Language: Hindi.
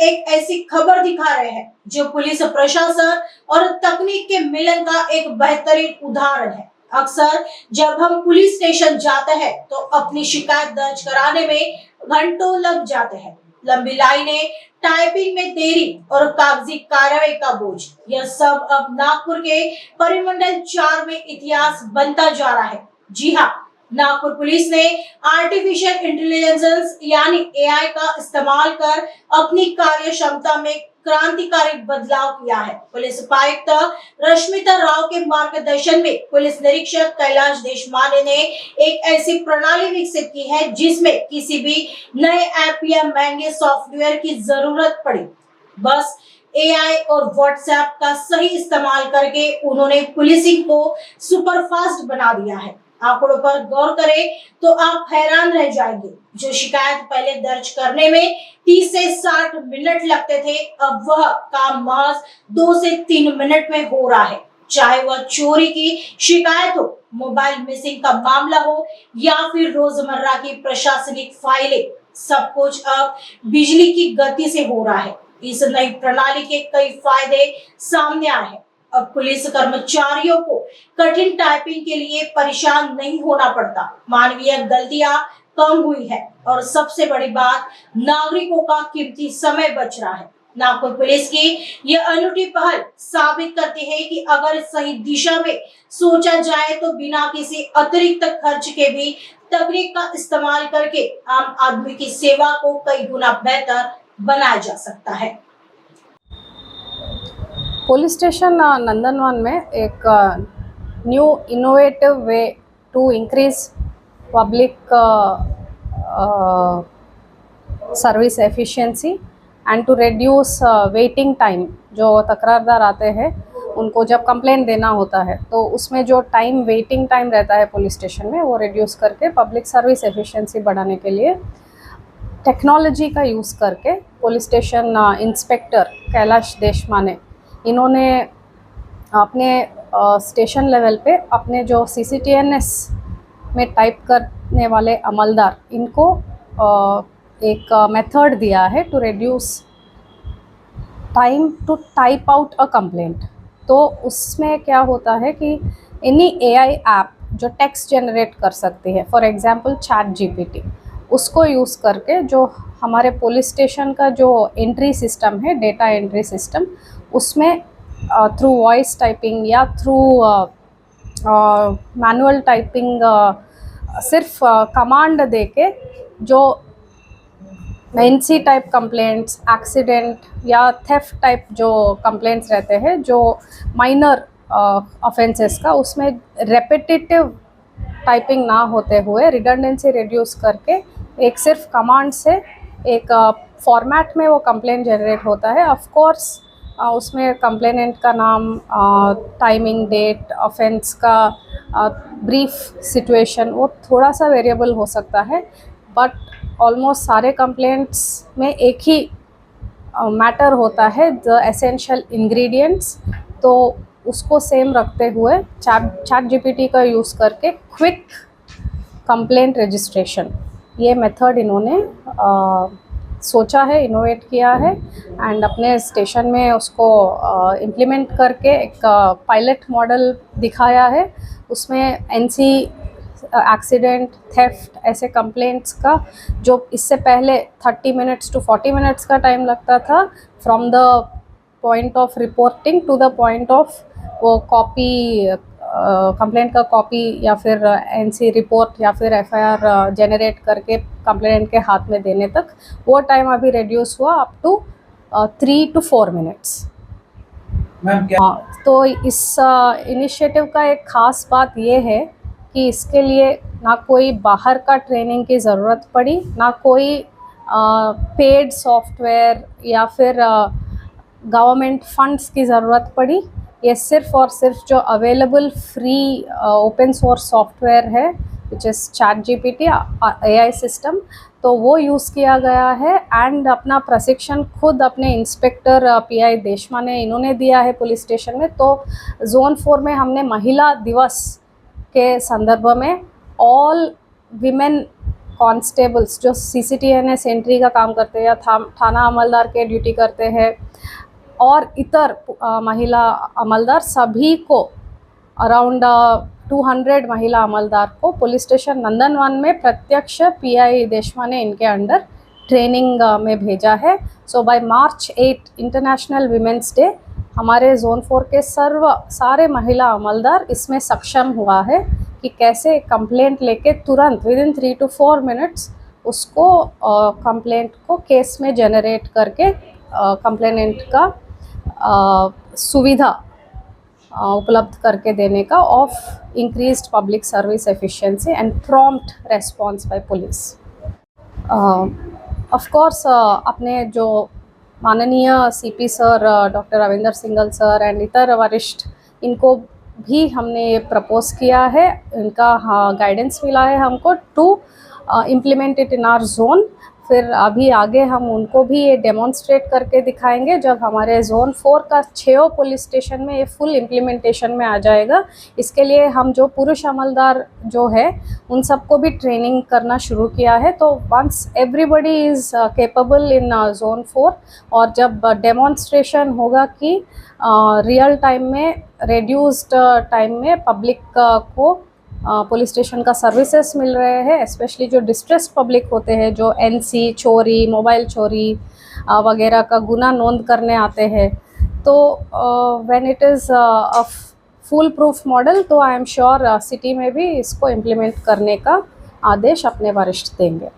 एक ऐसी खबर दिखा रहे हैं जो पुलिस प्रशासन और तकनीक के मिलन का एक बेहतरीन उदाहरण है। अक्सर जब हम पुलिस स्टेशन जाते हैं तो अपनी शिकायत दर्ज कराने में घंटों लग जाते हैं। लंबी लाइनें, टाइपिंग में देरी और कागजी कार्रवाई का बोझ, यह सब अब नागपुर के परिमंडल 4 में इतिहास बनता जा रहा है। जी हाँ, नागपुर पुलिस ने आर्टिफिशियल इंटेलिजेंस यानी एआई का इस्तेमाल कर अपनी कार्य क्षमता में क्रांतिकारी बदलाव किया है। पुलिस उपायुक्त रश्मिता राव के मार्गदर्शन में पुलिस निरीक्षक कैलाश देशमाने ने एक ऐसी प्रणाली विकसित की है जिसमें किसी भी नए ऐप या महंगे सॉफ्टवेयर की जरूरत पड़ी। बस एआई और व्हाट्सएप का सही इस्तेमाल करके उन्होंने पुलिसिंग को सुपरफास्ट बना दिया है। आंकड़ों पर गौर करें तो आप हैरान रह जाएंगे। जो शिकायत पहले दर्ज करने में 30 से 60 मिनट लगते थे, अब वह काम महज 2 से 3 मिनट में हो रहा है। चाहे वह चोरी की शिकायत हो, मोबाइल मिसिंग का मामला हो या फिर रोजमर्रा की प्रशासनिक फाइलें, सब कुछ अब बिजली की गति से हो रहा है। इस नई प्रणाली के कई फायदे सामने आए हैं। अब पुलिस कर्मचारियों को कठिन टाइपिंग के लिए परेशान नहीं होना पड़ता, मानवीय गलतियां कम हुई है और सबसे बड़ी बात, नागरिकों का कीमती समय बच रहा है। नागपुर पुलिस की यह अनूठी पहल साबित करती है कि अगर सही दिशा में सोचा जाए तो बिना किसी अतिरिक्त खर्च के भी तकनीक का इस्तेमाल करके आम आदमी की सेवा को कई गुना बेहतर बनाया जा सकता है। पुलिस स्टेशन नंदनवन में एक new innovative way to increase public service efficiency and to reduce waiting time. जो तकरारदार आते हैं उनको जब कंप्लेंट देना होता है तो उसमें जो टाइम वेटिंग टाइम रहता है पुलिस स्टेशन में, वो रिड्यूस करके पब्लिक सर्विस एफिशिएंसी बढ़ाने के लिए टेक्नोलॉजी का यूज़ करके police station inspector Kailash Deshmane, इन्होंने अपने स्टेशन लेवल पे अपने जो CCTNS में टाइप करने वाले अमलदार, इनको एक मेथड दिया है to reduce time to type out a complaint. तो उसमें क्या होता है कि एनी AI ऐप जो टेक्स्ट जनरेट कर सकती है, फॉर एग्जांपल ChatGPT, उसको यूज़ करके जो हमारे पुलिस स्टेशन का जो एंट्री सिस्टम है, डेटा एंट्री सिस्टम, उसमें थ्रू वॉइस टाइपिंग या थ्रू मैनुअल टाइपिंग सिर्फ कमांड देके जो NC टाइप कंप्लेंट्स, एक्सीडेंट या थेफ्ट टाइप जो कंप्लेंट्स रहते हैं, जो माइनर ऑफेंसेस का, उसमें रेपिटेटिव टाइपिंग ना होते हुए रिडंडेंसी रिड्यूस करके एक सिर्फ कमांड से एक फॉर्मेट में वो कंप्लेंट जनरेट होता है। ऑफ कोर्स उसमें कंप्लेनेंट का नाम, टाइमिंग, डेट, ऑफेंस का ब्रीफ सिचुएशन, वो थोड़ा सा वेरिएबल हो सकता है, बट ऑलमोस्ट सारे कंप्लेंट्स में एक ही मैटर होता है, द एसेंशियल इंग्रेडिएंट्स। तो उसको सेम रखते हुए ChatGPT का यूज़ करके क्विक कंप्लेंट रजिस्ट्रेशन, ये मेथड इन्होंने सोचा है, इनोवेट किया है एंड अपने स्टेशन में उसको इम्प्लीमेंट करके एक पायलट मॉडल दिखाया है। उसमें NC, एक्सीडेंट, थेफ्ट, ऐसे कंप्लेंट्स का जो इससे पहले 30 मिनट्स टू 40 मिनट्स का टाइम लगता था, from the point of reporting to the point of वो कॉपी, कंप्लेंट का कॉपी या फिर NC रिपोर्ट या फिर FIR जनरेट करके कंप्लेंट के हाथ में देने तक, वो टाइम अभी रिड्यूस हुआ अप टू 3 to 4 मिनट्स। तो इस इनिशिएटिव का एक ख़ास बात ये है कि इसके लिए ना कोई बाहर का ट्रेनिंग की ज़रूरत पड़ी, ना कोई पेड सॉफ्टवेयर या फिर गवर्नमेंट फंड्स की ज़रूरत पड़ी। ये सिर्फ और सिर्फ जो available free open source software है, which is ChatGPT AI system, तो वो यूज़ किया गया है एंड अपना प्रशिक्षण खुद अपने इंस्पेक्टर PI देशमाने इन्होंने दिया है पुलिस स्टेशन में। तो जोन 4 में हमने महिला दिवस के संदर्भ में ऑल विमेन कांस्टेबल्स जो CCTNS एंट्री का काम करते हैं या थाना अमलदार के ड्यूटी करते हैं और इतर महिला अमलदार सभी को अराउंड 200 महिला अमलदार को पुलिस स्टेशन नंदनवन में प्रत्यक्ष PI देशवा ने इनके अंडर ट्रेनिंग में भेजा है। So by March 8 international women's day हमारे जोन 4 के सारे महिला अमलदार इसमें सक्षम हुआ है कि कैसे कंप्लेंट लेके तुरंत विदिन 3 to 4 मिनट्स उसको कंप्लेंट को केस में जनरेट करके कंप्लेनेंट का सुविधा उपलब्ध करके देने का of increased public service efficiency and prompt response bye police. Of course अपने जो माननीय CP sir doctor Ravinder Singhal sir and इतर वरिष्ठ इनको भी हमने ये प्रपोज किया है, इनका गाइडेंस मिला है हमको to implement it in our zone. फिर अभी आगे हम उनको भी ये डेमोन्स्ट्रेट करके दिखाएंगे जब हमारे जोन 4 का 6 पुलिस स्टेशन में ये फुल इम्प्लीमेंटेशन में आ जाएगा। इसके लिए हम जो पुरुष अमलदार जो है उन सबको भी ट्रेनिंग करना शुरू किया है। तो once everybody is capable in zone 4 और जब डेमोन्स्ट्रेशन होगा कि रियल टाइम में रिड्यूस्ड टाइम में पब्लिक को पुलिस स्टेशन का सर्विसेज मिल रहे हैं, स्पेशली जो डिस्ट्रेस्ड पब्लिक होते हैं जो NC चोरी, मोबाइल चोरी वगैरह का गुना नोंद करने आते हैं, तो when it is a full proof model तो आई एम श्योर सिटी में भी इसको इम्प्लीमेंट करने का आदेश अपने वरिष्ठ देंगे।